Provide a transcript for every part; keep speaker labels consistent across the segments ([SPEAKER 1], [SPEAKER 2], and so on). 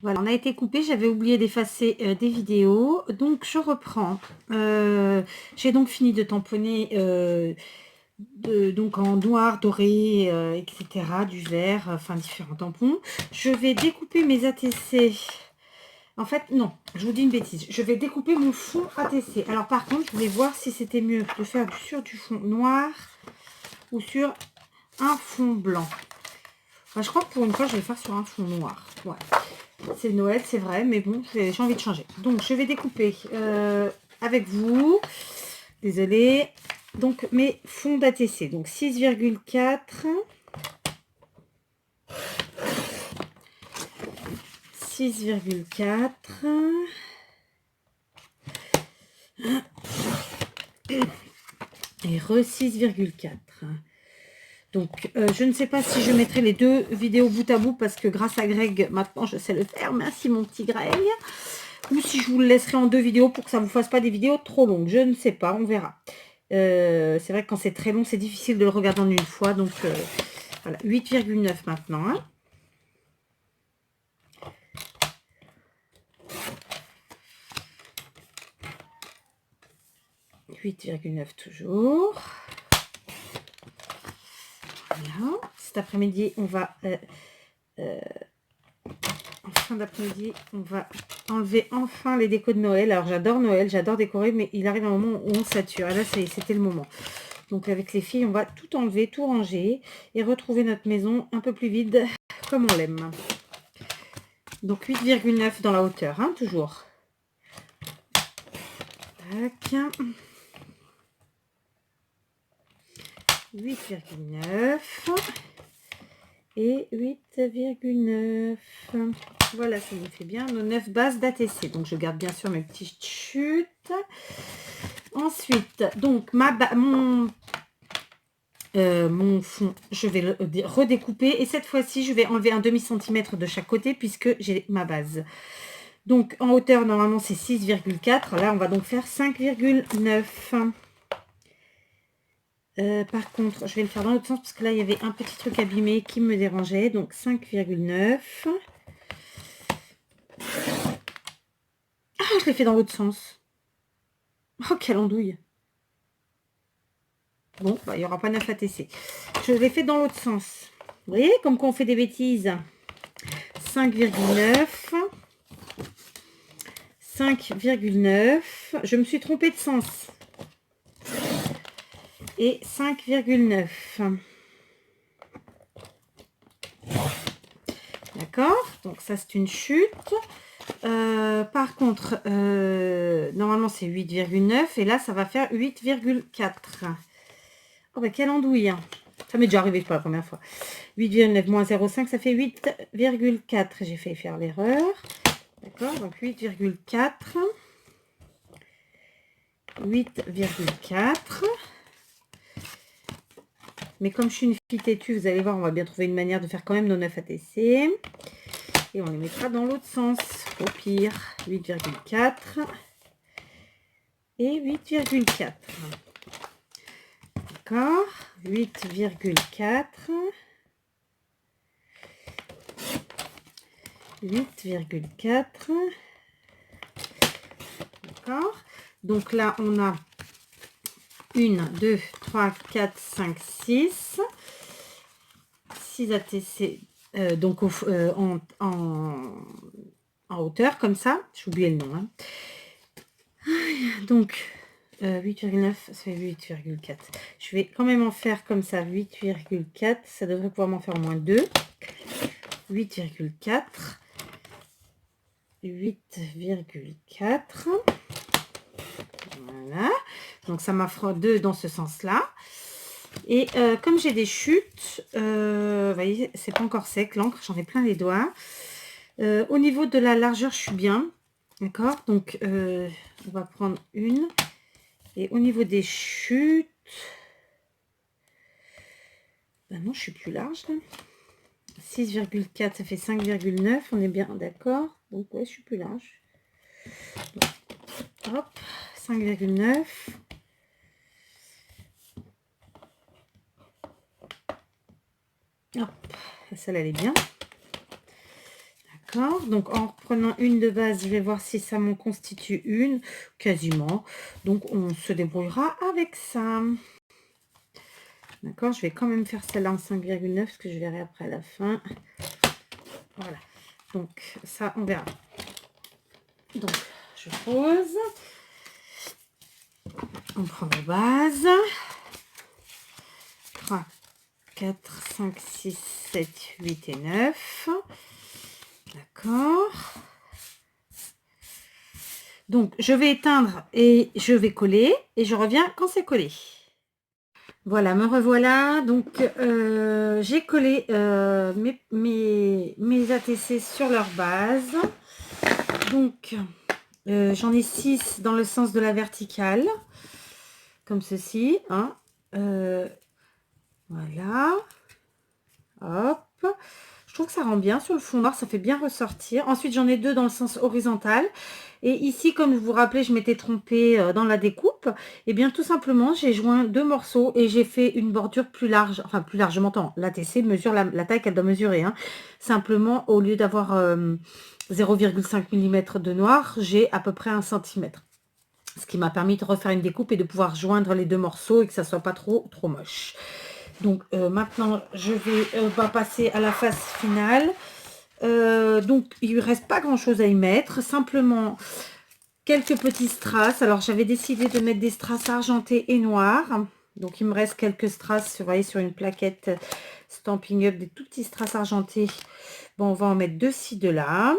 [SPEAKER 1] Voilà, on a été coupé, j'avais oublié d'effacer des vidéos, donc je reprends. J'ai donc fini de tamponner donc en noir, doré, etc., du vert, enfin différents tampons. Je vais découper mes ATC. En fait, non, je vous dis une bêtise. Je vais découper mon fond ATC. Alors par contre, je voulais voir si c'était mieux de faire sur du fond noir ou sur un fond blanc. Enfin, je crois que pour une fois, je vais faire sur un fond noir. Ouais. C'est Noël, c'est vrai, mais bon, j'ai envie de changer. Donc, je vais découper avec vous. Désolée. Donc, mes fonds d'ATC. Donc, 6,4. 6,4. Et re 6,4. Donc, je ne sais pas si je mettrai les deux vidéos bout à bout parce que grâce à Greg, maintenant, je sais le faire. Merci, mon petit Greg. Ou si je vous le laisserai en deux vidéos pour que ça ne vous fasse pas des vidéos trop longues. Je ne sais pas, on verra. C'est vrai que quand c'est très long, c'est difficile de le regarder en une fois. Donc, voilà, 8,9 maintenant. Hein. « 8,9 toujours. Voilà. Cet après-midi, on va... en fin d'après-midi, on va enlever enfin les décos de Noël. Alors, j'adore Noël, j'adore décorer, mais il arrive un moment où on sature. Et là, c'était le moment. Donc, avec les filles, on va tout enlever, tout ranger et retrouver notre maison un peu plus vide, comme on l'aime. Donc, 8,9 dans la hauteur, hein, toujours. Tac. 8,9 et 8,9. Voilà, ça nous fait bien nos 9 bases d'ATC. Donc, je garde bien sûr mes petites chutes. Ensuite, donc, mon fond, je vais le redécouper. Et cette fois-ci, je vais enlever un demi-centimètre de chaque côté puisque j'ai ma base. Donc, en hauteur, normalement, c'est 6,4. Là, on va donc faire 5,9. Par contre, je vais le faire dans l'autre sens parce que là, il y avait un petit truc abîmé qui me dérangeait. Donc, 5,9. Ah, je l'ai fait dans l'autre sens. Oh, quelle andouille. Bon, bah, il n'y aura pas 9 ATC. Je l'ai fait dans l'autre sens. Vous voyez, comme quand on fait des bêtises. 5,9. 5,9. Je me suis trompée de sens. Et 5,9. D'accord? Donc, ça, c'est une chute. Par contre, normalement c'est 8,9 et là ça va faire 8,4. Oh bah quelle andouille, hein. Ça m'est déjà arrivé pas la première fois. 8,9 moins 0,5 ça fait 8,4. J'ai fait faire l'erreur. D'accord, donc 8,4. 8,4. Mais comme je suis une fille têtue, vous allez voir, on va bien trouver une manière de faire quand même nos 9 ATC. Et on les mettra dans l'autre sens. Au pire, 8,4 et 8,4. D'accord, 8,4. 8,4. D'accord. Donc là, on a 1, 2, 3, 4, 5, 6. 6 ATC. Donc en hauteur, comme ça. J'ai oublié le nom. Hein. Donc, 8,9, ça fait 8,4. Je vais quand même en faire comme ça, 8,4. Ça devrait pouvoir m'en faire au moins 2. 8,4. 8,4. Voilà. Donc, ça m'offre 2 dans ce sens-là. Et comme j'ai des chutes, vous voyez, c'est pas encore sec, l'encre, j'en ai plein les doigts. Au niveau de la largeur, je suis bien. D'accord. Donc, on va prendre une. Et au niveau des chutes, ben non, je suis plus large. 6,4, ça fait 5,9. On est bien d'accord. Donc, ouais, je suis plus large. Donc, hop, 5,9. Hop, celle-là, elle est bien. D'accord, donc en prenant une de base, je vais voir si ça m'en constitue une, quasiment. Donc on se débrouillera avec ça. D'accord, je vais quand même faire celle-là en 5,9 parce que je verrai après à la fin. Voilà, donc ça on verra. Donc je pose. On prend la base. 3, 4, 5, 6, 7, 8 et 9. D'accord. Donc, je vais éteindre et je vais coller. Et je reviens quand c'est collé. Voilà, me revoilà. Donc, j'ai collé mes ATC sur leur base. Donc, j'en ai 6 dans le sens de la verticale. Comme ceci. Hein. Voilà. Hop. Je trouve que ça rend bien sur le fond noir, ça fait bien ressortir. Ensuite, j'en ai 2 dans le sens horizontal. Et ici, comme vous vous rappelez, je m'étais trompée dans la découpe. Et bien, tout simplement, j'ai joint 2 morceaux et j'ai fait une bordure plus large. Enfin, plus large, je m'entends. L'ATC mesure la taille qu'elle doit mesurer. Hein. Simplement, au lieu d'avoir 0,5 mm de noir, j'ai à peu près 1 cm. Ce qui m'a permis de refaire une découpe et de pouvoir joindre les 2 morceaux et que ça soit pas trop moche. Donc maintenant, je vais passer à la phase finale. Donc, il ne reste pas grand-chose à y mettre. Simplement, quelques petits strass. Alors, j'avais décidé de mettre des strass argentés et noirs. Donc, il me reste quelques strass, vous voyez, sur une plaquette Stampin' Up, des tout petits strass argentés. Bon, on va en mettre 2-ci, 2-là.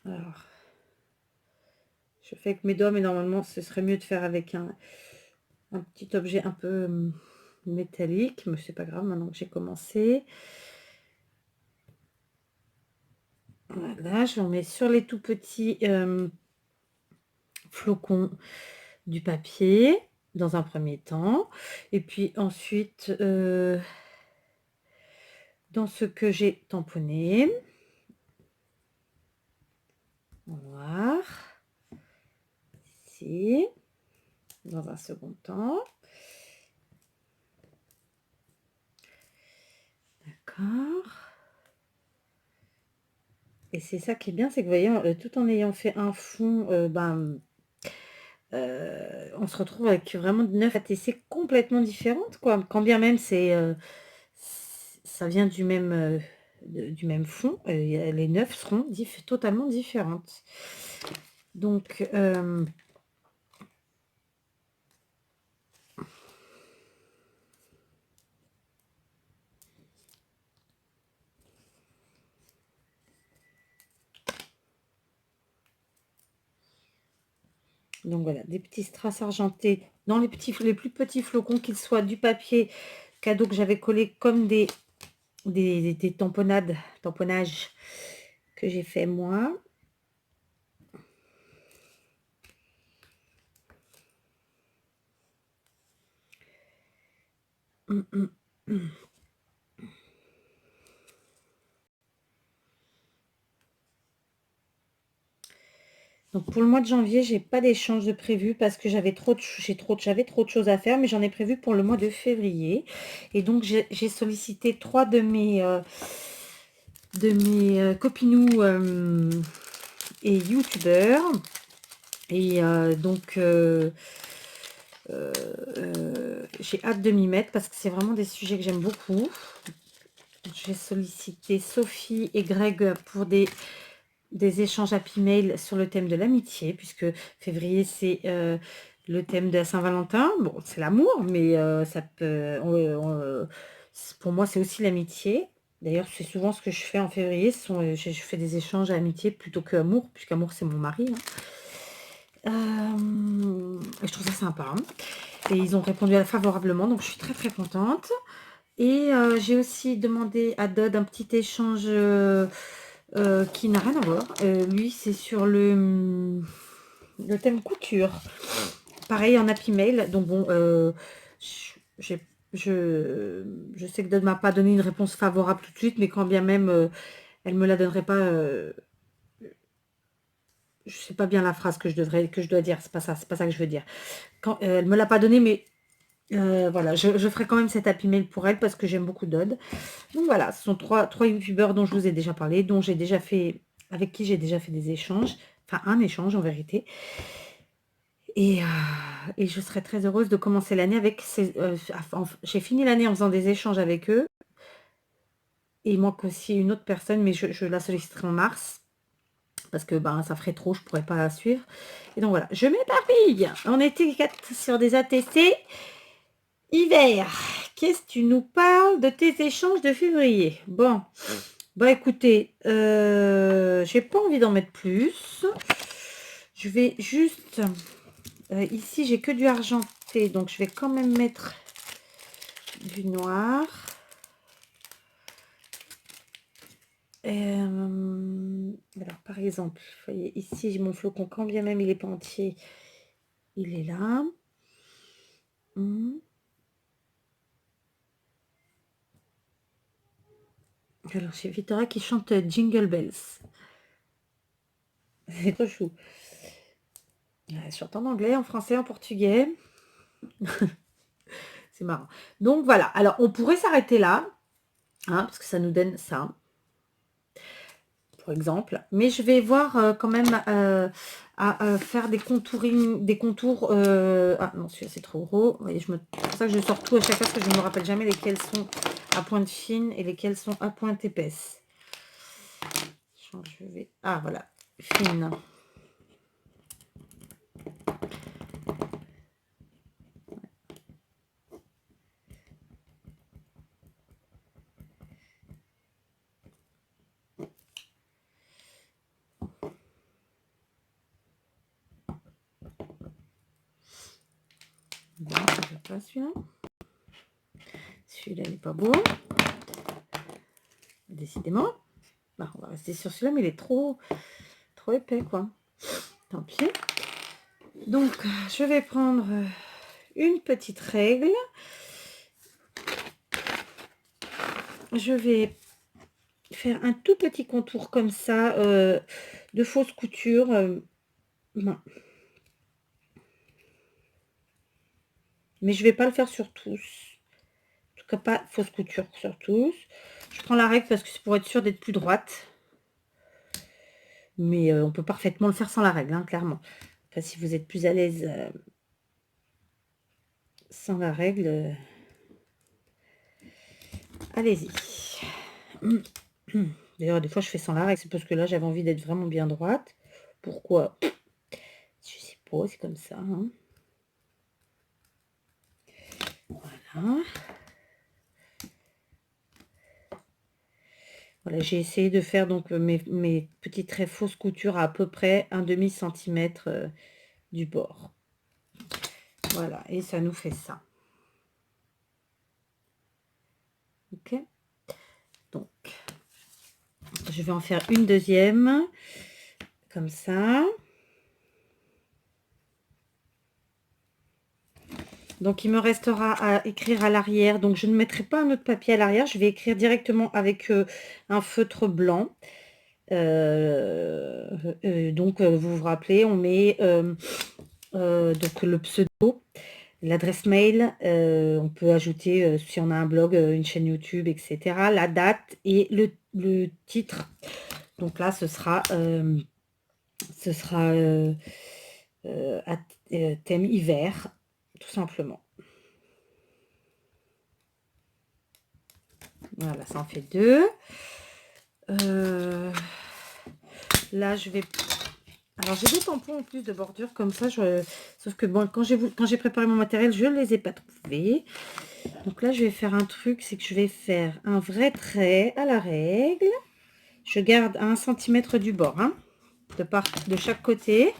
[SPEAKER 1] Alors, je fais avec mes doigts, mais normalement, ce serait mieux de faire avec un petit objet un peu métallique, mais c'est pas grave maintenant que j'ai commencé. Voilà, je mets sur les tout petits flocons du papier dans un premier temps, et puis ensuite dans ce que j'ai tamponné en noir, ici, dans un second temps. D'accord. Et c'est ça qui est bien, c'est que vous voyez, tout en ayant fait un fond, on se retrouve avec vraiment 9 ATC complètement différentes, quoi. Quand bien même ça vient du même fond, les 9 seront totalement différentes. Donc, voilà, des petits strass argentés dans les plus petits flocons, qu'ils soient du papier cadeau que j'avais collé comme des tamponnages que j'ai fait moi. Donc pour le mois de janvier, j'ai pas d'échange de prévu parce que j'avais trop de choses à faire, mais j'en ai prévu pour le mois de février. Et donc j'ai sollicité 3 de mes copinous et youtubeurs. Et donc j'ai hâte de m'y mettre parce que c'est vraiment des sujets que j'aime beaucoup. J'ai sollicité Sophie et Greg pour des échanges Happy Mail sur le thème de l'amitié, puisque février, c'est le thème de la Saint-Valentin. Bon, c'est l'amour, mais ça peut, pour moi, c'est aussi l'amitié. D'ailleurs, c'est souvent ce que je fais en février. Je fais des échanges à amitié plutôt qu'amour, puisqu'amour, c'est mon mari. Je trouve ça sympa. Hein. Et ils ont répondu favorablement, donc je suis très, très contente. Et j'ai aussi demandé à Dodd un petit échange qui n'a rien à voir. Lui, c'est sur le thème couture. Pareil en Happy Mail. Donc bon, je sais que Dodd m'a pas donné une réponse favorable tout de suite, mais quand bien même elle me la donnerait pas. Je sais pas bien la phrase que je dois dire. C'est pas ça que je veux dire. Quand elle me l'a pas donné, mais Voilà, je ferai quand même cet Happy Mail pour elle parce que j'aime beaucoup Dodd. Donc voilà, ce sont trois youtubeurs dont je vous ai déjà parlé, dont j'ai déjà fait, avec qui j'ai déjà fait des échanges, enfin un échange en vérité. Et je serais très heureuse de commencer l'année avec ces... j'ai fini l'année en faisant des échanges avec eux. Et il manque aussi une autre personne, mais je la solliciterai en mars. Parce que ben, ça ferait trop, je ne pourrais pas la suivre. Et donc voilà, je m'éparpille. On était sur des ATC hiver. Qu'est-ce que tu nous parles de tes échanges de février? Bon, bah écoutez, j'ai pas envie d'en mettre plus. Je vais juste... ici, j'ai que du argenté, donc je vais quand même mettre du noir. Alors, par exemple, vous voyez, ici, j'ai mon flocon, quand bien même il n'est pas entier, il est là. Alors, c'est Victoria qui chante Jingle Bells. C'est trop chou. Elle chante en anglais, en français, en portugais. C'est marrant. Donc, voilà. Alors, on pourrait s'arrêter là, hein, parce que ça nous donne ça. Pour exemple, mais je vais voir quand même à faire des contouring, des contours. Ah non, celui-là c'est trop gros. Vous voyez, c'est pour ça que je sors tout à chaque fois parce que je ne me rappelle jamais lesquels sont à pointe fine et lesquels sont à pointe épaisse. Je vais... Ah voilà, fine. Non, ça ne pas celui-là. Celui-là n'est pas beau. Décidément. Non, on va rester sur celui-là, mais il est trop épais, quoi. Tant pis. Donc, je vais prendre une petite règle. Je vais faire un tout petit contour comme ça de fausse couture. Non. Mais je vais pas le faire sur tous. En tout cas, pas fausse couture sur tous. Je prends la règle parce que c'est pour être sûr d'être plus droite. Mais on peut parfaitement le faire sans la règle, hein, clairement. Enfin, si vous êtes plus à l'aise sans la règle, allez-y. D'ailleurs, des fois, je fais sans la règle. C'est parce que là, j'avais envie d'être vraiment bien droite. Pourquoi? Je sais pas, c'est comme ça. Hein. Voilà. Voilà, j'ai essayé de faire donc mes petits traits fausses couture à peu près un demi-centimètre du bord. Voilà, et ça nous fait ça. Ok. Donc, je vais en faire une deuxième, comme ça. Donc, il me restera à écrire à l'arrière. Donc, je ne mettrai pas un autre papier à l'arrière. Je vais écrire directement avec un feutre blanc. Donc, vous vous rappelez, on met donc le pseudo, l'adresse mail. On peut ajouter, si on a un blog, une chaîne YouTube, etc. La date et le titre. Donc là, ce sera thème hiver, tout simplement. Voilà, ça en fait deux. Là, je vais... Alors, j'ai des tampons en plus de bordure comme ça. Sauf que bon, quand j'ai préparé mon matériel, je ne les ai pas trouvés. Donc là, je vais faire un truc, c'est que je vais faire un vrai trait à la règle. Je garde à 1 cm du bord, hein, de chaque côté.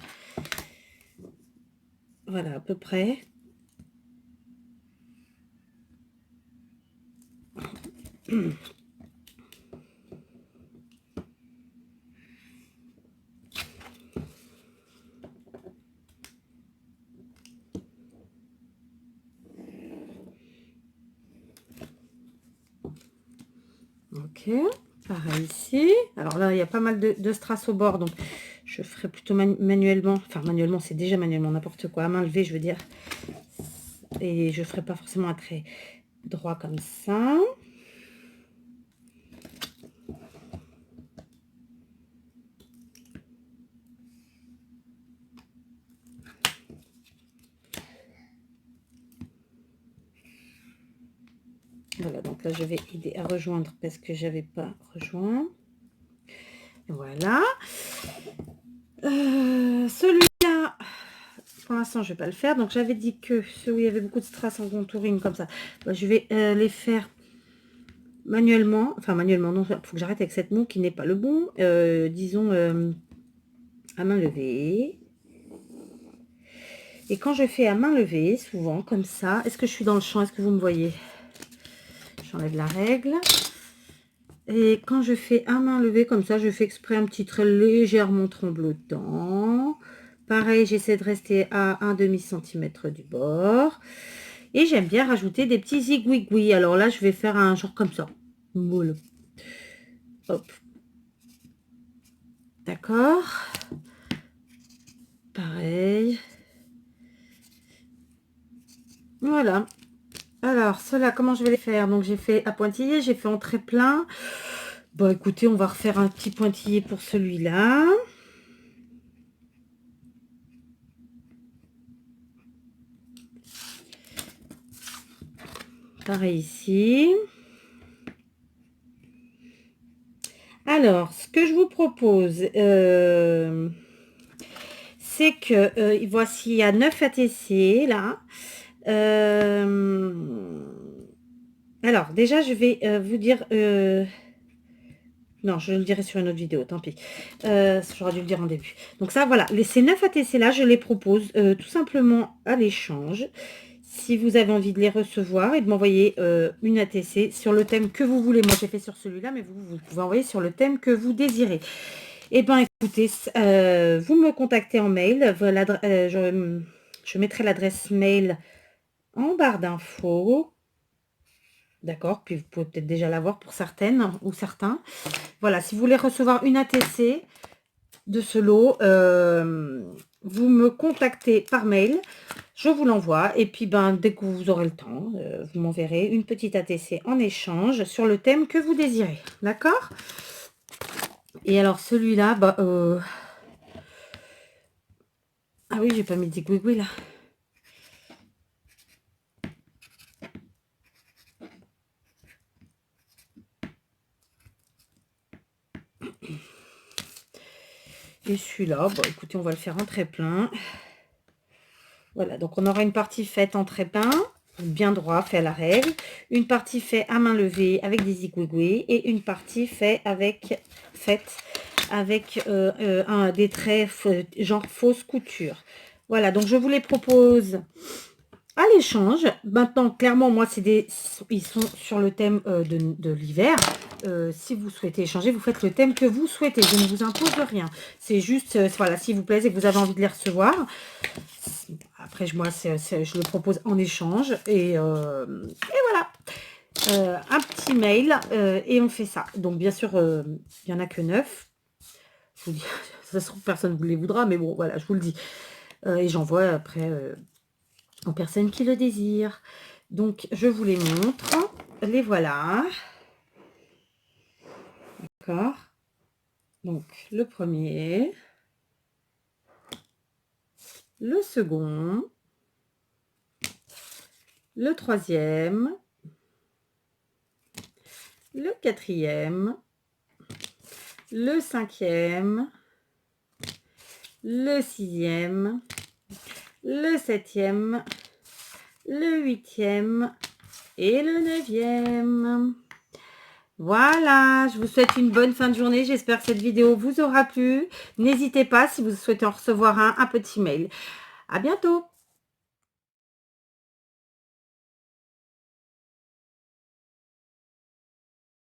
[SPEAKER 1] Voilà, à peu près. Ok, pareil ici. Alors là, il y a pas mal de strass au bord, donc je ferai plutôt manuellement. Enfin, manuellement, c'est déjà manuellement, n'importe quoi. À main levée, je veux dire. et je ferai pas forcément un trait droit comme ça. Voilà, donc là je vais aider à rejoindre parce que j'avais pas rejoint. Voilà. Celui-là, pour l'instant je vais pas le faire. Donc j'avais dit que ceux où il y avait beaucoup de strass en contouring comme ça, bah, je vais les faire manuellement. Enfin manuellement, non, il faut que j'arrête avec cette moue qui n'est pas le bon. Disons à main levée. Et quand je fais à main levée, souvent comme ça, est-ce que je suis dans le champ? Est-ce que vous me voyez? J'enlève la règle. Et quand je fais à main levée comme ça, je fais exprès un petit trait légèrement tremblotant. Pareil, j'essaie de rester à un demi-centimètre du bord. Et j'aime bien rajouter des petits zigouigouis. Alors là, je vais faire un genre comme ça. Moule. Hop. D'accord. Pareil. Voilà. Alors, ceux-là, comment je vais les faire? Donc, j'ai fait à pointillé, j'ai fait en trait plein. Bon, écoutez, on va refaire un petit pointillé pour celui-là. Pareil ici. Alors, ce que je vous propose, c'est que voici, il y a 9 ATC là. Alors, déjà, je vais vous dire... non, je le dirai sur une autre vidéo, tant pis. J'aurais dû le dire en début. Donc ça, voilà, ces 9 ATC là, je les propose tout simplement à l'échange. Si vous avez envie de les recevoir et de m'envoyer une ATC sur le thème que vous voulez. Moi, j'ai fait sur celui-là, mais vous pouvez envoyer sur le thème que vous désirez. Eh bien, écoutez, vous me contactez en mail. Je mettrai l'adresse mail en barre d'infos. D'accord, puis vous pouvez peut-être déjà l'avoir pour certaines ou certains. Voilà, si vous voulez recevoir une ATC de ce lot, vous me contactez par mail, je vous l'envoie. Et puis, dès que vous aurez le temps, vous m'enverrez une petite ATC en échange sur le thème que vous désirez. D'accord? Et alors, celui-là, ah oui, j'ai pas mis des gouigouis là. Et celui-là, écoutez, on va le faire en trait plein. Voilà, donc on aura une partie faite en trait plein, bien droit, fait à la règle. Une partie faite à main levée avec des zigouigouis. Et une partie faite avec des traits genre fausse couture. Voilà, donc je vous les propose à l'échange. Maintenant, clairement, moi, ils sont sur le thème de l'hiver. Si vous souhaitez échanger, vous faites le thème que vous souhaitez. Je ne vous impose rien. C'est juste, voilà, s'il vous plaît et que vous avez envie de les recevoir. Après, moi, je le propose en échange. Et voilà. Un petit mail et on fait ça. Donc, bien sûr, il n'y en a que 9. Je vous dis, ça se trouve, personne ne vous les voudra, mais bon, voilà, je vous le dis. Et j'envoie après... aux personnes qui le désirent. Donc, je vous les montre. Les voilà. D'accord. Donc, le premier. Le second. Le troisième. Le quatrième. Le cinquième. Le sixième. Le septième. Le huitième. Et le neuvième. Voilà, je vous souhaite une bonne fin de journée. J'espère que cette vidéo vous aura plu. N'hésitez pas, si vous souhaitez en recevoir un petit mail. À bientôt.